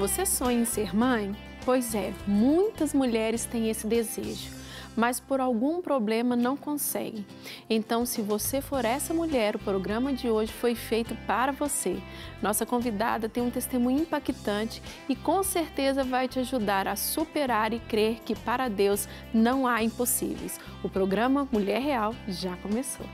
Você sonha em ser mãe? Pois é, muitas mulheres têm esse desejo, mas por algum problema não conseguem. Então, se você for essa mulher, o programa de hoje foi feito para você. Nossa convidada tem um testemunho impactante e com certeza vai te ajudar a superar e crer que para Deus não há impossíveis. O programa Mulher Real já começou.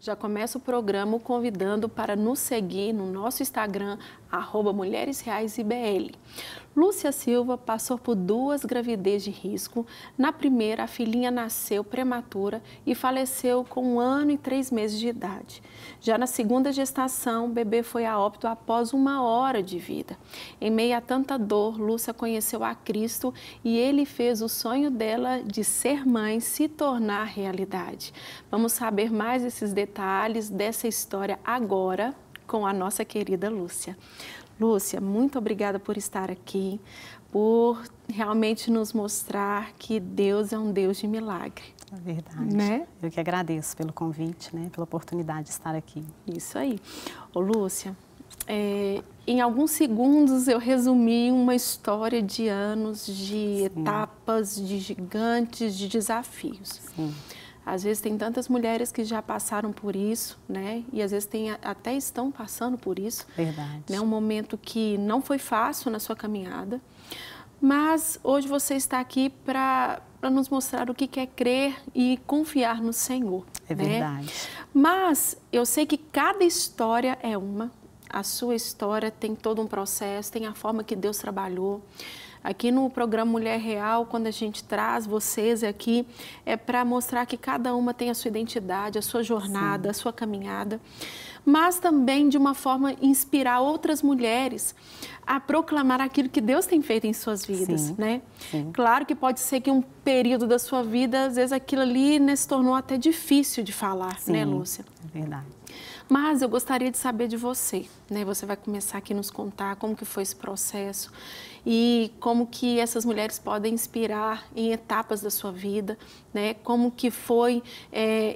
Já começa o programa convidando para nos seguir no nosso Instagram, @MulheresReaisIBL. Lúcia Silva passou por 2 gravidez de risco. Na primeira, a filhinha nasceu prematura e faleceu com 1 ano e 3 meses de idade. Já na segunda gestação, o bebê foi a óbito após 1 hora de vida. Em meio a tanta dor, Lúcia conheceu a Cristo e ele fez o sonho dela de ser mãe se tornar realidade. Vamos saber mais esses detalhes dessa história agora com a nossa querida Lúcia. Lúcia, muito obrigada por estar aqui, por realmente nos mostrar que Deus é um Deus de milagre. É verdade. Né? Eu que agradeço pelo convite, né, pela oportunidade de estar aqui. Isso aí. Ô, Lúcia, em alguns segundos eu resumi uma história de anos, de etapas, de gigantes, de desafios. Sim. Às vezes tem tantas mulheres que já passaram por isso, né? E às vezes até estão passando por isso. Verdade. Né? Um momento que não foi fácil na sua caminhada. Mas hoje você está aqui para nos mostrar o que é crer e confiar no Senhor. É verdade. Né? Mas eu sei que cada história é uma. A sua história tem todo um processo, tem a forma que Deus trabalhou. Aqui no programa Mulher Real, quando a gente traz vocês aqui, é para mostrar que cada uma tem a sua identidade, a sua jornada, a sua caminhada, mas também de uma forma inspirar outras mulheres a proclamar aquilo que Deus tem feito em suas vidas, né? Sim. Claro que pode ser que um período da sua vida, às vezes aquilo ali, né, se tornou até difícil de falar, né, Lúcia? É verdade. Mas eu gostaria de saber de você, né? Você vai começar aqui a nos contar como que foi esse processo e como que essas mulheres podem inspirar em etapas da sua vida, né? Como que foi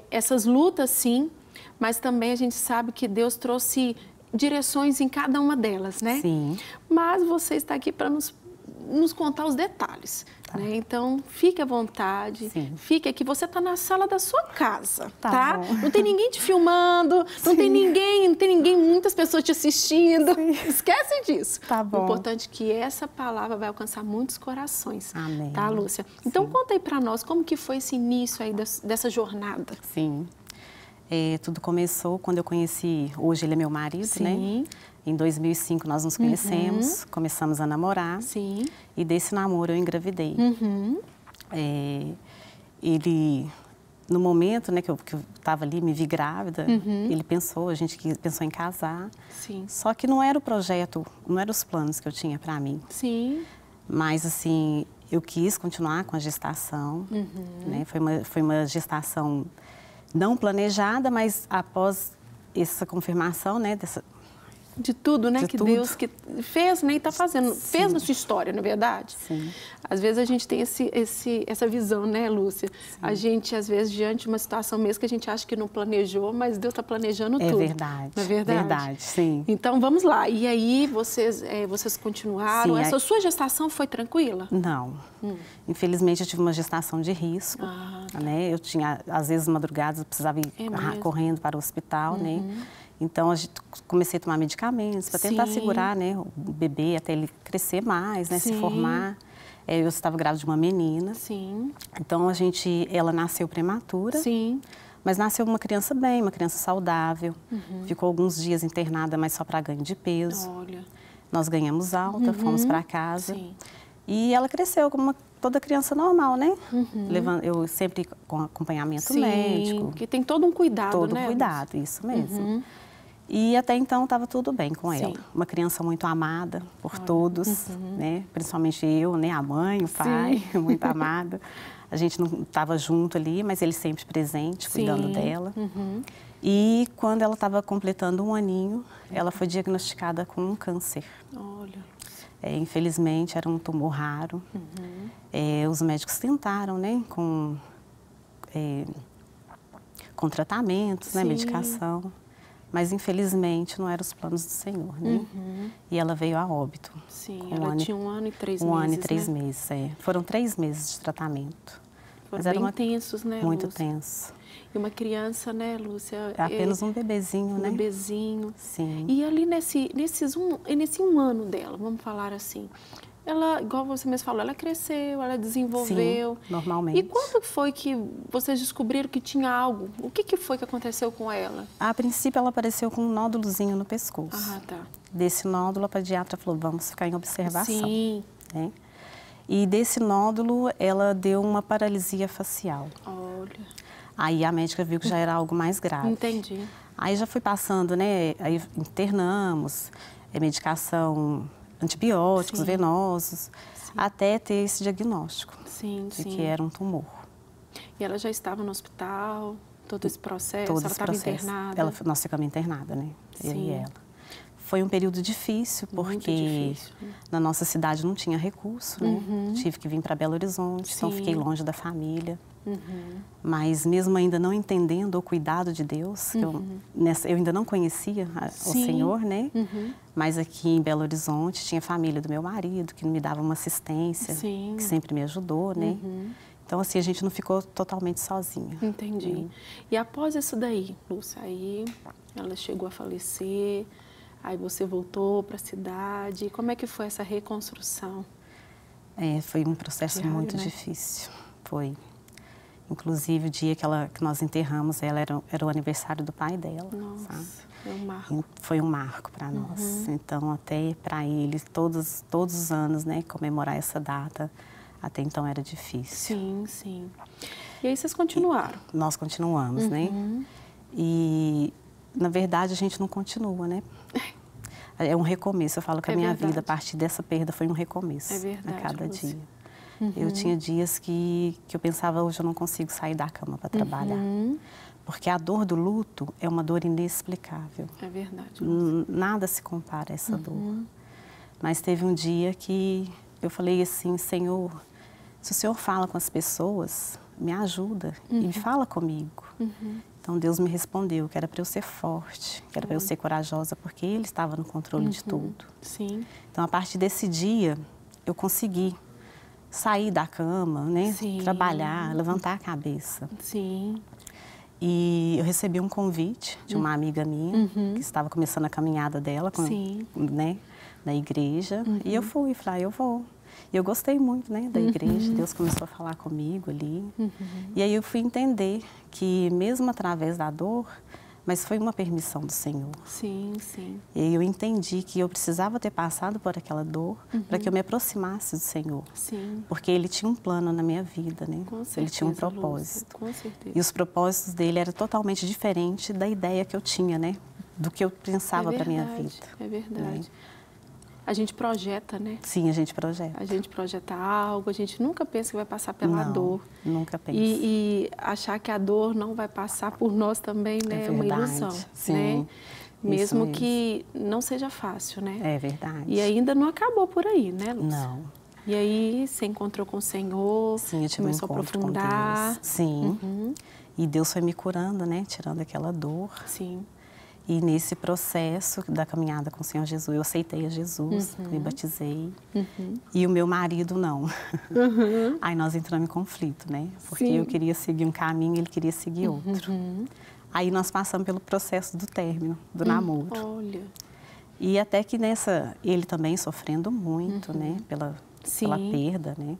essas lutas, sim, mas também a gente sabe que Deus trouxe direções em cada uma delas, né? Sim. Mas você está aqui para nos contar os detalhes. Tá. Né? Então, fique à vontade, fique aqui. Você está na sala da sua casa, tá? Não tem ninguém te filmando, não tem ninguém, muitas pessoas te assistindo. Esquece disso. Tá bom. O importante é que essa palavra vai alcançar muitos corações. Amém. Tá, Lúcia? Então, conta aí para nós, como que foi esse início aí dessa jornada? Sim. Tudo começou quando eu conheci, hoje ele é meu marido, né? Em 2005 nós nos conhecemos, começamos a namorar. Sim. E desse namoro eu engravidei. Ele, no momento, né, que eu estava ali, me vi grávida, a gente pensou em casar. Sim. Só que não era o projeto, não eram os planos que eu tinha para mim. Sim. Mas, assim, eu quis continuar com a gestação, né? Foi uma gestação não planejada, mas após essa confirmação, né, de tudo, né, que tudo. Deus que fez, né, e está fazendo, fez na sua história, não é verdade? Sim. Às vezes a gente tem essa visão, né, Lúcia? Sim. A gente, às vezes, diante de uma situação mesmo que a gente acha que não planejou, mas Deus está planejando tudo. É verdade. Não é verdade? Verdade, sim. Então, vamos lá. E aí, vocês continuaram? Sim, Sua gestação foi tranquila? Não. Infelizmente, eu tive uma gestação de risco, né? Eu tinha, às vezes, madrugadas, eu precisava ir correndo para o hospital, né? Então, comecei a tomar medicamentos para tentar segurar, né, o bebê até ele crescer mais, né, se formar. Eu estava grávida de uma menina. Sim. Então, ela nasceu prematura. Sim. Mas nasceu uma criança bem, uma criança saudável. Ficou alguns dias internada, mas só para ganho de peso. Olha. Nós ganhamos alta, fomos para casa. Sim. E ela cresceu como toda criança normal, né? Eu sempre com acompanhamento médico. Que tem todo um cuidado, todo né? Todo cuidado, isso mesmo. E até então estava tudo bem com ela. Uma criança muito amada por todos, né? Principalmente eu, né? A mãe, o pai, muito amada. A gente não estava junto ali, mas ele sempre presente, cuidando dela. E quando ela estava completando 1 aninho, ela foi diagnosticada com um câncer. Olha. Infelizmente, era um tumor raro. Os médicos tentaram, né, com tratamentos, né, medicação, mas infelizmente não eram os planos do Senhor, né? E ela veio a óbito. Sim, ela tinha 1 ano e 3 meses, 1 ano e 3 né? meses, Foram 3 meses de tratamento. Foram bem intensos, né, muito Lúcia? tenso. E uma criança, né, Lúcia? Apenas um bebezinho, né? Um bebezinho. Sim. E ali nesse 1 ano dela, vamos falar assim, ela, igual você mesmo falou, ela cresceu, ela desenvolveu. Sim, normalmente. E quando foi que vocês descobriram que tinha algo? O que foi que aconteceu com ela? A princípio, ela apareceu com um nódulozinho no pescoço. Ah, tá. Desse nódulo, a pediatra falou, vamos ficar em observação. Sim. Né? E desse nódulo, ela deu uma paralisia facial. Olha. Aí a médica viu que já era algo mais grave. Entendi. Aí já foi passando, né? Aí internamos, medicação, antibióticos, venosos, até ter esse diagnóstico de que era um tumor. E ela já estava no hospital, todo esse processo? Ela estava internada? Nós ficamos internada, né? Ele e ela. Foi um período difícil, porque na nossa cidade não tinha recurso, né? Tive que vir para Belo Horizonte, então fiquei longe da família. Mas mesmo ainda não entendendo o cuidado de Deus, que eu ainda não conhecia o Senhor, né? Mas aqui em Belo Horizonte tinha a família do meu marido, que me dava uma assistência, que sempre me ajudou, né? Então, assim, a gente não ficou totalmente sozinha. Entendi. E após isso daí, Lúcia, aí ela chegou a falecer, aí você voltou para a cidade. Como é que foi essa reconstrução? Foi um processo muito difícil. Foi. Inclusive, o dia que nós enterramos ela era o aniversário do pai dela. Nossa, sabe? foi um marco. Foi um marco para nós. Então, até para ele, todos os anos, né, comemorar essa data, até então era difícil. Sim, sim. E aí vocês continuaram? Nós continuamos, né? E, na verdade, a gente não continua, né? É um recomeço. Eu falo que a minha vida, a partir dessa perda, foi um recomeço. É verdade, a cada Lúcia. dia. Eu tinha dias que eu pensava, hoje eu não consigo sair da cama para trabalhar. Porque a dor do luto é uma dor inexplicável. É verdade. Nada se compara a essa dor. Mas teve um dia que eu falei assim, Senhor, se o Senhor fala com as pessoas, me ajuda e fala comigo. Então Deus me respondeu que era para eu ser forte, que era para eu ser corajosa, porque Ele estava no controle de tudo. Sim. Então, a partir desse dia, eu consegui sair da cama, né? Trabalhar, levantar a cabeça. Sim. E eu recebi um convite de uma amiga minha, que estava começando a caminhada dela, né, na igreja. E eu fui, falei, eu vou. E eu gostei muito, né, da igreja. Deus começou a falar comigo ali. E aí eu fui entender que mesmo através da dor, mas foi uma permissão do Senhor. Sim, sim. E aí eu entendi que eu precisava ter passado por aquela dor para que eu me aproximasse do Senhor. Sim. Porque Ele tinha um plano na minha vida, né? Com certeza, Ele tinha um propósito. Lúcia, com certeza. E os propósitos dele eram totalmente diferentes da ideia que eu tinha, né? Do que eu pensava para minha vida. É verdade. A gente projeta, né? Sim, a gente projeta. A gente projeta algo, a gente nunca pensa que vai passar pela dor. Nunca pensa. E achar que a dor não vai passar por nós também, né? É uma ilusão. Sim. Né? Mesmo que não seja fácil, né? É verdade. E ainda não acabou por aí, né, Lúcia? Não. E aí você encontrou com o Senhor, sim, eu tive começou a aprofundar. Com Deus. Sim. E Deus foi me curando, né? Tirando aquela dor. Sim. E nesse processo da caminhada com o Senhor Jesus, eu aceitei a Jesus, me batizei. E o meu marido não. Aí nós entramos em conflito, né? Porque eu queria seguir um caminho e ele queria seguir outro. Aí nós passamos pelo processo do término, do namoro. Olha. E até que ele também sofrendo muito, né? Pela perda, né?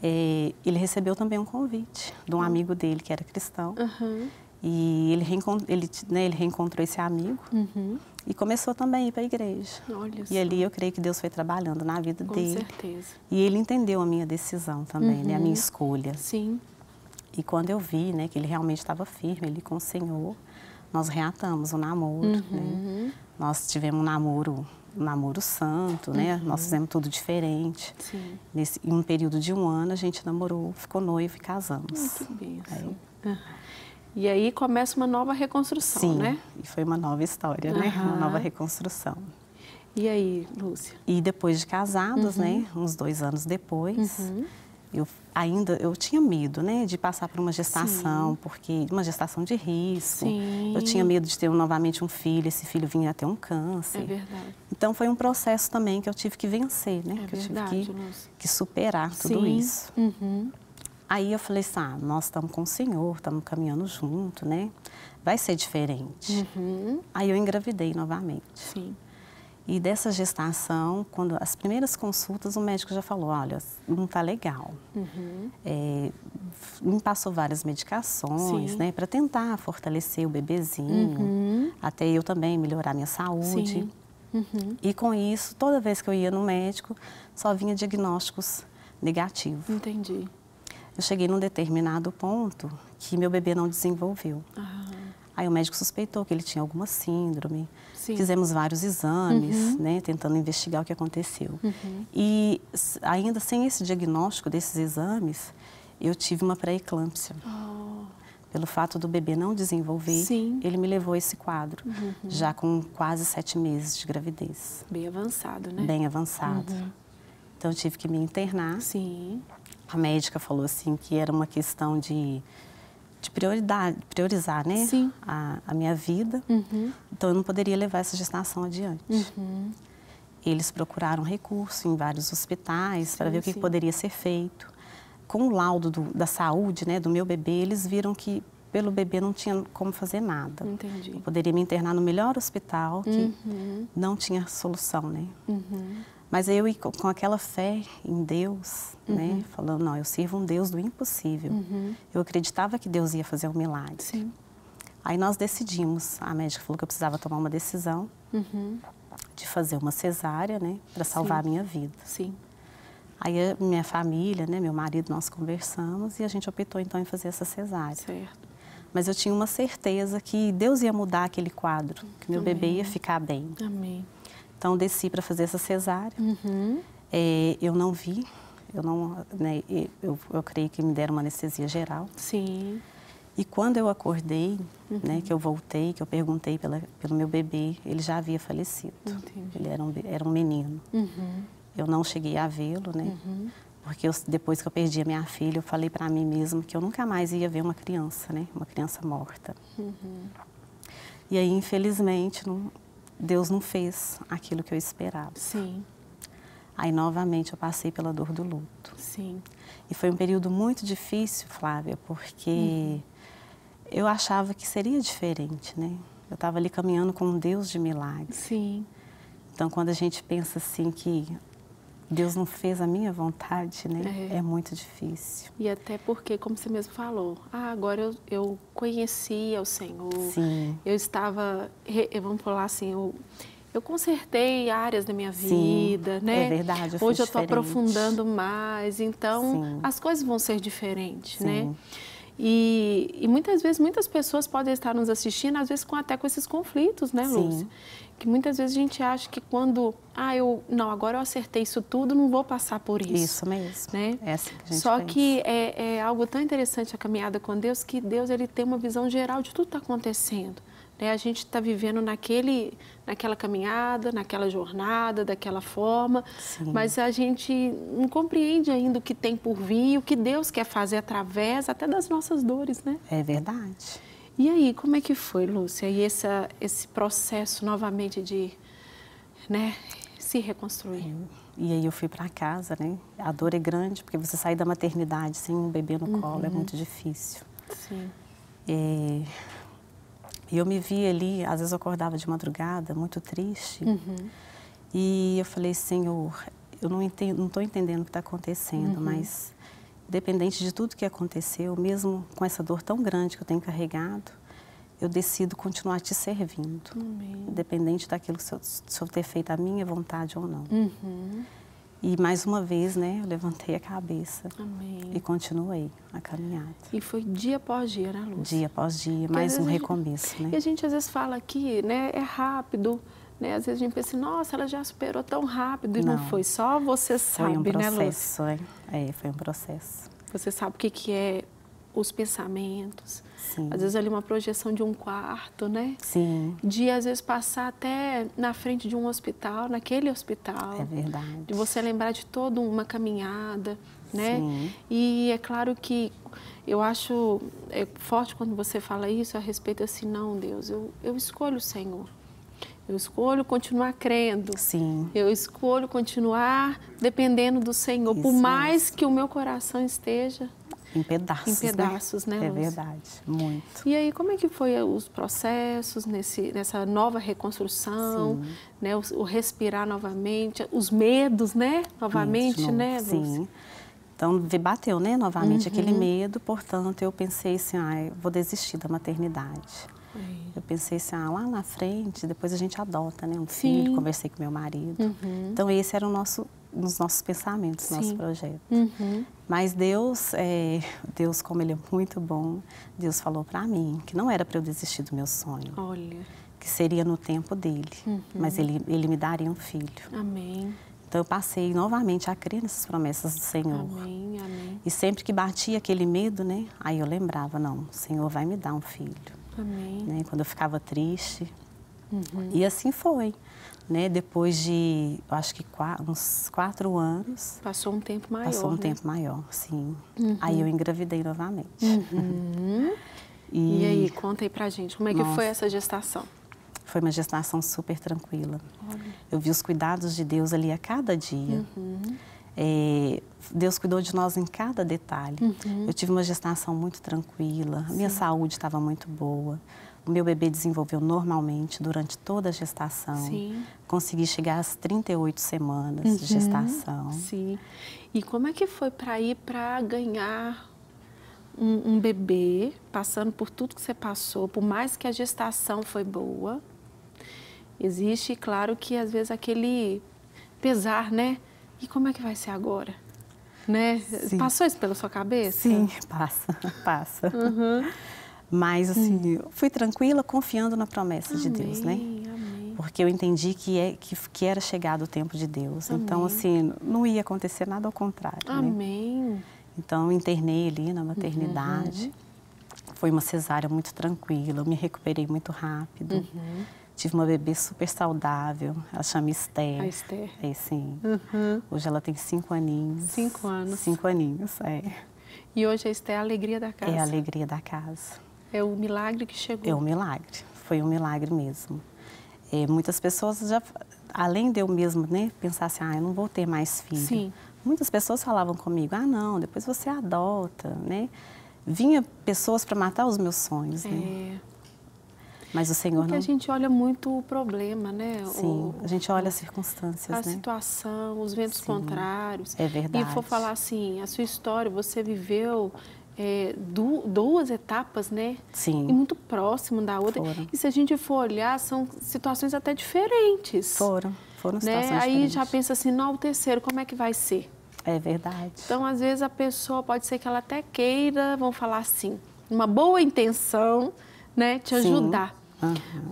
Ele recebeu também um convite de um amigo dele que era cristão. E ele reencontrou esse amigo e começou também a ir para a igreja. Olha e ali eu creio que Deus foi trabalhando na vida dele. Com certeza. E ele entendeu a minha decisão também, né? A minha escolha. Sim. E quando eu vi, né, que ele realmente estava firme ali com o Senhor, nós reatamos o namoro, né? Nós tivemos um namoro santo, né? Nós fizemos tudo diferente. Sim. Em um período de 1 ano, a gente namorou, ficou noivo e casamos. Que bênção. E aí começa uma nova reconstrução, né? Sim, e foi uma nova história, né? Uma nova reconstrução. E aí, Lúcia? E depois de casados, né, uns 2 anos depois, eu tinha medo, né, de passar por uma gestação, porque uma gestação de risco. Sim. Eu tinha medo de ter novamente um filho, esse filho vinha a ter um câncer. É verdade. Então foi um processo também que eu tive que vencer, né, que verdade, eu tive que superar tudo isso. Aí eu falei assim, nós estamos com o Senhor, estamos caminhando junto, né, vai ser diferente. Aí eu engravidei novamente. Sim. E dessa gestação, quando as primeiras consultas, o médico já falou, olha, não está legal. Me passou várias medicações, né, para tentar fortalecer o bebezinho, até eu também melhorar minha saúde. E com isso, toda vez que eu ia no médico, só vinha diagnósticos negativos. Entendi. Eu cheguei num determinado ponto que meu bebê não desenvolveu. Aí o médico suspeitou que ele tinha alguma síndrome. Fizemos vários exames, né, tentando investigar o que aconteceu. E ainda sem esse diagnóstico desses exames, eu tive uma pré-eclâmpsia. Pelo fato do bebê não desenvolver, ele me levou a esse quadro, já com quase 7 meses de gravidez. Bem avançado, né? Bem avançado. Então eu tive que me internar. A médica falou assim que era uma questão de priorizar, né, a minha vida. Então eu não poderia levar essa gestação adiante. Eles procuraram recurso em vários hospitais para ver o que poderia ser feito. Com o laudo da saúde, né, do meu bebê, eles viram que pelo bebê não tinha como fazer nada. Entendi. Eu poderia me internar no melhor hospital, que não tinha solução, né? Mas eu, com aquela fé em Deus, né, falando, não, eu sirvo um Deus do impossível. Eu acreditava que Deus ia fazer um milagre. Aí nós decidimos, a médica falou que eu precisava tomar uma decisão de fazer uma cesárea, né, para salvar a minha vida. Aí minha família, né, meu marido, nós conversamos e a gente optou então em fazer essa cesárea. Mas eu tinha uma certeza que Deus ia mudar aquele quadro, que meu bebê ia ficar bem. Então, desci para fazer essa cesárea. Eu não vi, eu creio que me deram uma anestesia geral. E quando eu acordei, né, que eu voltei, que eu perguntei pelo meu bebê, ele já havia falecido. Ele era um menino. Eu não cheguei a vê-lo, né, porque depois que eu perdi a minha filha, eu falei para mim mesma que eu nunca mais ia ver uma criança, né, uma criança morta. E aí, infelizmente, Deus não fez aquilo que eu esperava. Aí, novamente, eu passei pela dor do luto. E foi um período muito difícil, Flávia, porque eu achava que seria diferente, né? Eu estava ali caminhando com um Deus de milagres. Então, quando a gente pensa assim que Deus não fez a minha vontade, né? É muito difícil. E até porque, como você mesmo falou, agora eu conhecia o Senhor. Eu estava, vamos falar assim, eu consertei áreas da minha vida, né? É verdade, hoje eu estou aprofundando mais, então as coisas vão ser diferentes, né? E muitas vezes, muitas pessoas podem estar nos assistindo, às vezes até com esses conflitos, né, Lúcia? Que muitas vezes a gente acha que quando, agora eu acertei isso tudo, não vou passar por isso. Isso mesmo, né? É assim que a gente Só pensa. que é algo tão interessante a caminhada com Deus, que Deus ele tem uma visão geral de tudo que está acontecendo. A gente está vivendo naquela caminhada, naquela jornada, daquela forma, mas a gente não compreende ainda o que tem por vir, o que Deus quer fazer através até das nossas dores, né? É verdade. E aí, como é que foi, Lúcia? E esse processo novamente de, né, se reconstruir? E aí eu fui para casa, né? A dor é grande, porque você sair da maternidade sem um bebê no colo é muito difícil. E eu me vi ali, às vezes eu acordava de madrugada, muito triste. E eu falei, Senhor, eu não estou entendendo o que está acontecendo, mas independente de tudo que aconteceu, mesmo com essa dor tão grande que eu tenho carregado, eu decido continuar te servindo. Independente daquilo que se eu ter feito a minha vontade ou não. E mais uma vez, né, eu levantei a cabeça e continuei a caminhada. E foi dia após dia, né, Lúcia? Dia após dia, mais um recomeço, né? E a gente às vezes fala aqui, né, é rápido, né? Às vezes a gente pensa, nossa, ela já superou tão rápido. E não foi, só você sabe, né, Lúcia? Foi um processo, Foi um processo. Você sabe o que é os pensamentos. Sim. Às vezes ali uma projeção de um quarto, né? Sim. De às vezes passar até na frente de um hospital, naquele hospital. É verdade. De você lembrar de toda uma caminhada, né? Sim. E é claro que eu acho forte quando você fala isso a respeito assim, não, Deus, eu escolho o Senhor. Eu escolho continuar crendo. Sim. Eu escolho continuar dependendo do Senhor, Isso por mais mesmo. que o meu coração esteja em pedaços, né, É Lúcia? verdade, muito. E aí, como é que foi os processos nessa nova reconstrução, né, o respirar novamente, os medos, né, novamente, né, Lúcia? Sim. Então, bateu, né, novamente aquele medo, portanto, eu pensei assim, eu vou desistir da maternidade. Eu pensei assim, lá na frente, depois a gente adota, né, um filho, conversei com meu marido. Então, esse era nos nossos pensamentos, nosso projeto. Mas Deus, como Ele é muito bom, Deus falou para mim que não era para eu desistir do meu sonho. Olha. Que seria no tempo dele, mas ele me daria um filho. Amém. Então, eu passei novamente a crer nessas promessas do Senhor. Amém, amém. E sempre que batia aquele medo, né, aí eu lembrava, não, o Senhor vai me dar um filho. Amém. Né, quando eu ficava triste. E assim foi. Né, depois de, eu acho que uns 4 anos. Passou um tempo maior. Passou um tempo maior, sim. Aí eu engravidei novamente. E aí, conta aí pra gente, como é que foi essa gestação? Foi uma gestação super tranquila. Olha. Eu vi os cuidados de Deus ali a cada dia. Deus cuidou de nós em cada detalhe. Eu tive uma gestação muito tranquila, a minha saúde estava muito boa. O meu bebê desenvolveu normalmente durante toda a gestação. Sim. Consegui chegar às 38 semanas de gestação. Sim. E como é que foi para ir para ganhar um bebê, passando por tudo que você passou, por mais que a gestação foi boa? Existe, claro, que às vezes aquele pesar, né? E como é que vai ser agora? Né? Passou isso pela sua cabeça? Sim, passa. Mas, assim, eu fui tranquila, confiando na promessa de Deus, né? Amém. Porque eu entendi que era chegado o tempo de Deus. Então, assim, não ia acontecer nada ao contrário, Amém. né? Então, eu internei ali na maternidade. Foi uma cesárea muito tranquila, eu me recuperei muito rápido. Tive uma bebê super saudável, ela chama Esther. A Esther. Sim. Hoje ela tem 5 aninhos. 5 anos. 5 aninhos, E hoje a Esther é a alegria da casa. É a alegria da casa. É o milagre que chegou. É um milagre, foi um milagre mesmo. Muitas pessoas já, além de eu mesmo, né, pensar assim, eu não vou ter mais filho. Sim. Muitas pessoas falavam comigo, não, depois você adota, né? Vinha pessoas para matar os meus sonhos, né? Mas o Senhor Porque a gente olha muito o problema, né? Sim, a gente olha as circunstâncias, a situação, os ventos contrários. É verdade. E for falar assim, a sua história, você viveu 2 etapas, né? Sim. E muito próximo da outra. Foram. E se a gente for olhar, são situações até diferentes. Foram situações Aí diferentes. já pensa assim, não, o terceiro, como é que vai ser? É verdade. Então, às vezes, a pessoa pode ser que ela até queira, vamos falar assim, uma boa intenção, né, te ajudar.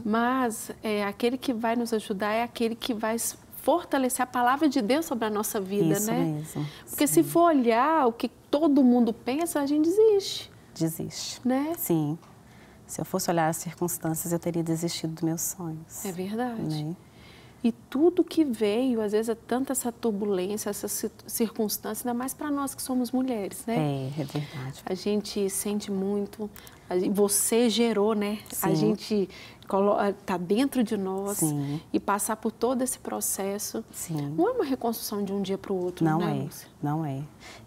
Mas aquele que vai nos ajudar é aquele que vai fortalecer a palavra de Deus sobre a nossa vida, Isso né? mesmo. Porque se for olhar o que todo mundo pensa, a gente desiste. Desiste. Né? Sim. Se eu fosse olhar as circunstâncias, eu teria desistido dos meus sonhos. É verdade. Né? E tudo que veio, às vezes, é tanta essa turbulência, essas circunstâncias, ainda mais para nós que somos mulheres, né? É verdade. A gente sente muito, você gerou, né? Sim. A gente está dentro de nós. Sim. E passar por todo esse processo. Sim. Não é uma reconstrução de um dia para o outro, não né, é, Lúcia? Não é.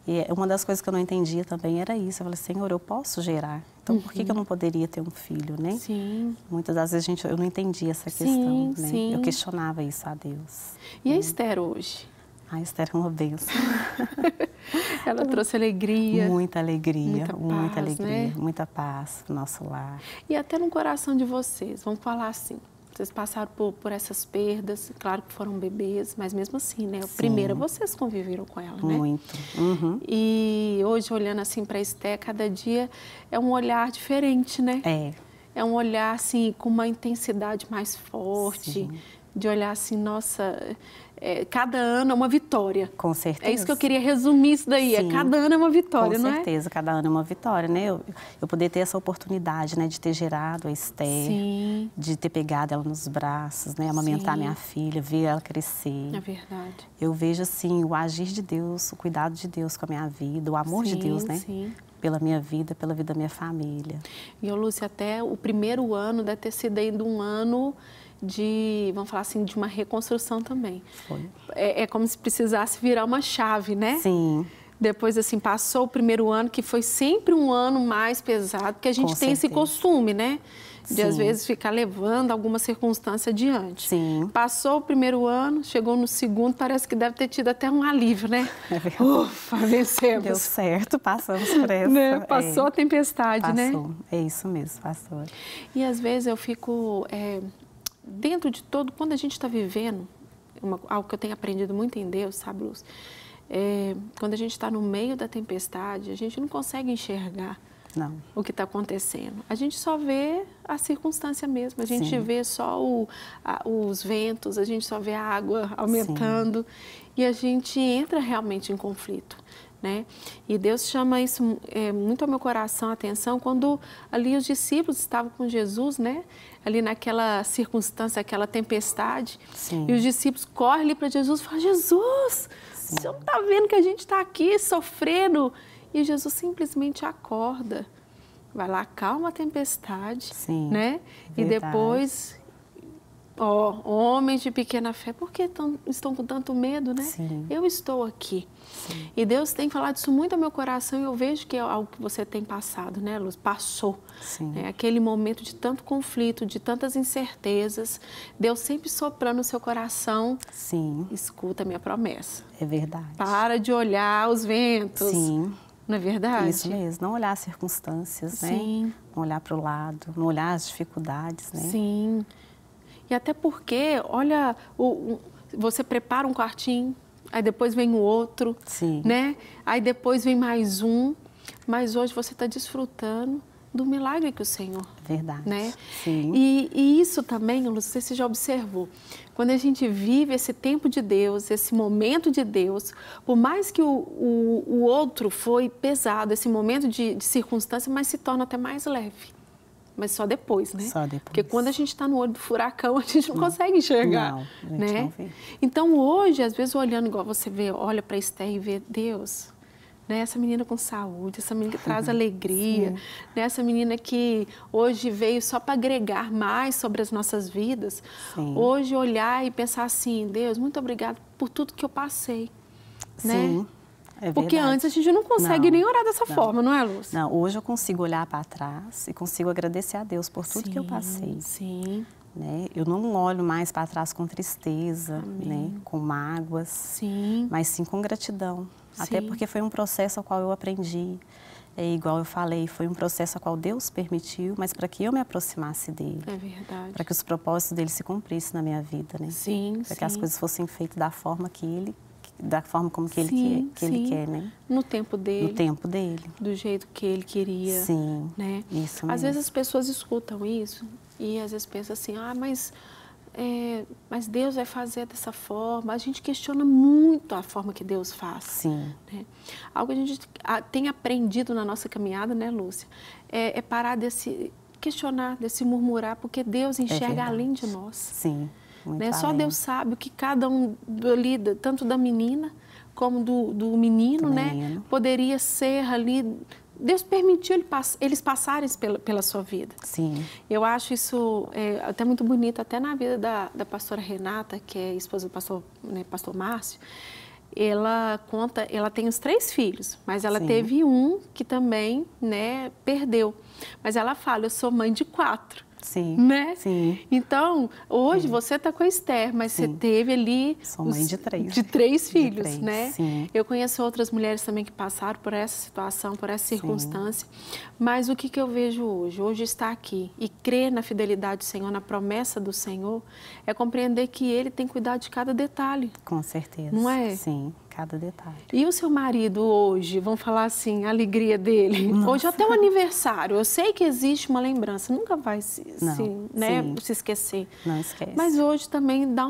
E uma das coisas que eu não entendia também era isso. Eu falei, Senhor, eu posso gerar. Então, por que eu não poderia ter um filho, né? Sim. Muitas das vezes eu não entendia essa questão, né? Sim. Eu questionava isso a Deus. E a Esther hoje? A Esther é uma bênção. Ela trouxe alegria. Muita alegria, muita paz, né? Muita paz no nosso lar. E até no coração de vocês, vamos falar assim, vocês passaram por essas perdas, claro que foram bebês, mas mesmo assim, né? Primeiro, vocês conviveram com ela, né? Muito. E hoje, olhando assim para a Esther, cada dia é um olhar diferente, né? É um olhar assim com uma intensidade mais forte, de olhar assim, nossa, cada ano é uma vitória. Com certeza. É isso que eu queria resumir isso daí. Sim, cada ano é uma vitória, não é? Com certeza, cada ano é uma vitória, né? Eu poder ter essa oportunidade, né, de ter gerado a Esther, Sim. de ter pegado ela nos braços, né, amamentar minha filha, ver ela crescer. É verdade. Eu vejo, assim, o agir de Deus, o cuidado de Deus com a minha vida, o amor de Deus, né? Sim. Pela minha vida, pela vida da minha família. E, Lúcia, até o primeiro ano deve ter sido ainda um ano de, vamos falar assim, de uma reconstrução também. Foi. É como se precisasse virar uma chave, né? Sim. Depois, assim, passou o primeiro ano, que foi sempre um ano mais pesado, porque a gente tem esse costume, né? De, às vezes, ficar levando alguma circunstância adiante. Sim. Passou o primeiro ano, chegou no segundo, parece que deve ter tido até um alívio, né? É verdade. Ufa, vencemos. Deu certo, passamos por essa. Né? Passou a tempestade, né? Passou, é isso mesmo, passou. E, às vezes, eu fico... dentro de todo, quando a gente está vivendo, algo que eu tenho aprendido muito em Deus, sabe, Luz? Quando a gente está no meio da tempestade, a gente não consegue enxergar o que está acontecendo. A gente só vê a circunstância mesmo, a gente vê só os ventos, a gente só vê a água aumentando e a gente entra realmente em conflito. Né? E Deus chama isso muito ao meu coração, a atenção, quando ali os discípulos estavam com Jesus, né? Ali naquela circunstância, aquela tempestade. Sim. E os discípulos correm ali para Jesus e falam, Jesus, o Senhor não está vendo que a gente está aqui sofrendo? E Jesus simplesmente acorda, vai lá, acalma a tempestade, né? E depois... homens de pequena fé, por que estão com tanto medo, né? Sim. Eu estou aqui. Sim. E Deus tem falado isso muito ao meu coração e eu vejo que é algo que você tem passado, né, Luz? Passou. Né? Aquele momento de tanto conflito, de tantas incertezas. Deus sempre soprando no seu coração. Sim. Escuta a minha promessa. É verdade. Para de olhar os ventos. Sim. Não é verdade? Isso mesmo, não olhar as circunstâncias, né? Não olhar para o lado, não olhar as dificuldades, né? Sim. E até porque, olha, você prepara um quartinho, aí depois vem o outro, né? Aí depois vem mais um, mas hoje você está desfrutando do milagre que o Senhor... Verdade. Né? Sim. E isso também, não sei se você já observou, quando a gente vive esse tempo de Deus, esse momento de Deus, por mais que o outro foi pesado, esse momento de circunstância, mas se torna até mais leve. Mas só depois, né? Só depois. Porque quando a gente está no olho do furacão, a gente não consegue enxergar. Não, a gente né? não vê. Então, hoje, às vezes, olhando igual você vê, olha para Esther e vê, Deus, né? Essa menina com saúde, essa menina que traz alegria, né? Essa menina que hoje veio só para agregar mais sobre as nossas vidas. Hoje, olhar e pensar assim, Deus, muito obrigada por tudo que eu passei. Sim. Né? Porque antes a gente não consegue nem orar dessa forma, não é, Lúcia? Não, hoje eu consigo olhar para trás e consigo agradecer a Deus por tudo que eu passei. Sim. Né? Eu não olho mais para trás com tristeza, né? Com mágoas, mas sim com gratidão. Até porque foi um processo ao qual eu aprendi. Igual eu falei, foi um processo ao qual Deus permitiu, mas para que eu me aproximasse dele. É verdade. Para que os propósitos dele se cumprissem na minha vida, né? Para que as coisas fossem feitas da forma que ele como que ele quer, né? No tempo dele. No tempo dele. Do jeito que ele queria. Sim, né? Isso mesmo. Às vezes as pessoas escutam isso e às vezes pensam assim, mas Deus vai fazer dessa forma. A gente questiona muito a forma que Deus faz. Sim. Né? Algo que a gente tem aprendido na nossa caminhada, né, Lúcia? É parar desse questionar, desse murmurar, porque Deus enxerga além de nós. Sim. Né? Só Deus sabe o que cada um ali, tanto da menina como do menino, né? Poderia ser ali. Deus permitiu eles passarem pela sua vida. Sim. Eu acho isso até muito bonito, até na vida da pastora Renata, que é esposa do pastor Márcio. Ela conta, ela tem os 3 filhos, mas ela teve um que também, né, perdeu. Mas ela fala, eu sou mãe de 4. Sim. Né? Sim. Então, hoje você está com a Esther, mas você teve ali... Sou mãe de 3. De 3 filhos, de 3, né? Sim. Eu conheço outras mulheres também que passaram por essa situação, por essa circunstância. Mas o que eu vejo hoje? Hoje estar aqui e crer na fidelidade do Senhor, na promessa do Senhor, é compreender que Ele tem cuidado de cada detalhe. Com certeza. Não é? Sim, cada detalhe. E o seu marido hoje, vamos falar assim, a alegria dele? Hoje até o aniversário, eu sei que existe uma lembrança, nunca vai se esquecer. Não esquece. Mas hoje também dá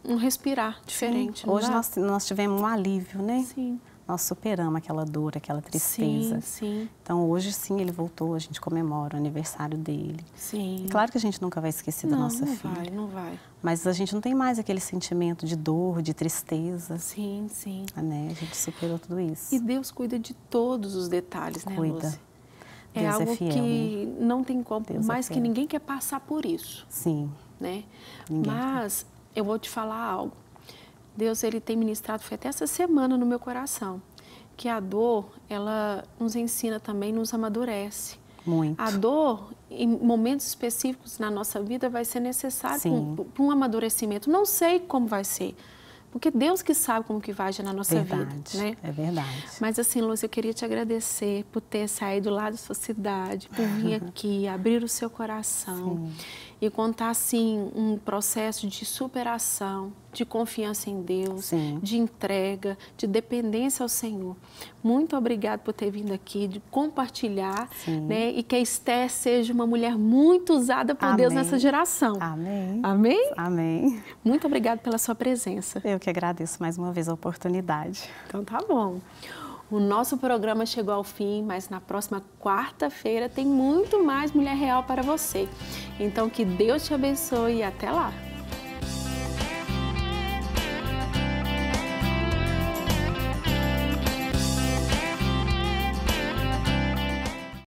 um respirar diferente. Sim. Hoje nós tivemos um alívio, né? Sim. Nós superamos aquela dor, aquela tristeza. Sim. Então, hoje sim, ele voltou, a gente comemora o aniversário dele. Sim. É claro que a gente nunca vai esquecer da nossa filha. Não vai. Mas a gente não tem mais aquele sentimento de dor, de tristeza. Sim. Né? A gente superou tudo isso. E Deus cuida de todos os detalhes, né, Lúcia? Cuida. É Deus algo fiel, que né? não tem como, Deus mais é que fiel. ninguém quer passar por isso. Sim. Né? Ninguém Mas eu vou te falar algo. Deus, ele tem ministrado, foi até essa semana no meu coração, que a dor, ela nos ensina também, nos amadurece. Muito. A dor, em momentos específicos na nossa vida, vai ser necessário para um amadurecimento. Não sei como vai ser, porque Deus que sabe como que vai agir na nossa vida. Né? É verdade. Mas assim, Lúcia, eu queria te agradecer por ter saído lá da sua cidade, por vir aqui, abrir o seu coração. Sim. E contar, assim, um processo de superação, de confiança em Deus, Sim. de entrega, de dependência ao Senhor. Muito obrigada por ter vindo aqui, de compartilhar, né? E que a Esther seja uma mulher muito usada por Deus nessa geração. Amém. Amém? Amém. Muito obrigada pela sua presença. Eu que agradeço mais uma vez a oportunidade. Então tá bom. O nosso programa chegou ao fim, mas na próxima quarta-feira tem muito mais Mulher Real para você. Então que Deus te abençoe e até lá!